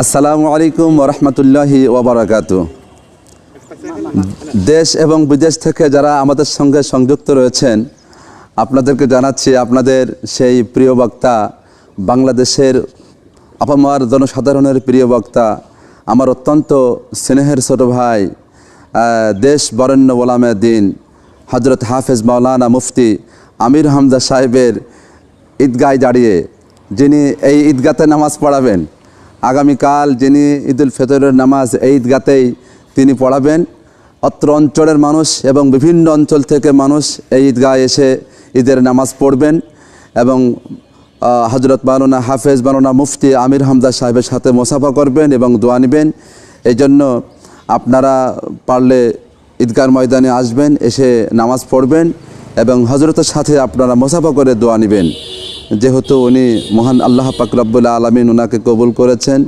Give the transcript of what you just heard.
আসসালামু আলাইকুম ওয়া রাহমাতুল্লাহি ওয়া বারাকাতুহু। দেশ এবং বিদেশ থেকে যারা আমাদের সঙ্গে সংযুক্ত রয়েছেন, আপনাদেরকে জানাচ্ছি আপনাদের সেই প্রিয় বক্তা, বাংলাদেশের আপামর জনসাধারণের প্রিয় বক্তা, আমার অত্যন্ত স্নেহের ছোট ভাই, দেশ বরেণ্য ওলামে দ্বীন হযরত হাফেজ মাওলানা মুফতি আমির হামজা সাহেবের ঈদগায় দাঁড়িয়ে যিনি এই ঈদগাতে নামাজ পড়াবেন, আগামীকাল যিনি ঈদুল ফিতরের নামাজ এই ঈদগাতেই তিনি পড়াবেন। অত্র অঞ্চলের মানুষ এবং বিভিন্ন অঞ্চল থেকে মানুষ এই ঈদগায় এসে ঈদের নামাজ পড়বেন এবং হযরত মাওলানা হাফেজ মাওলানা মুফতি আমির হামজা সাহেবের সাথে মুসাফা করবেন এবং দোয়া নেবেন। এই জন্য আপনারা পারলে ঈদগার ময়দানে আসবেন, এসে নামাজ পড়বেন এবং হযরতের সাথে আপনারা মুসাফা করে দোয়া নেবেন, যেহেতু উনি মহান আল্লাহ পাক রব্বুল আলামিন ওনাকে কবুল করেছেন।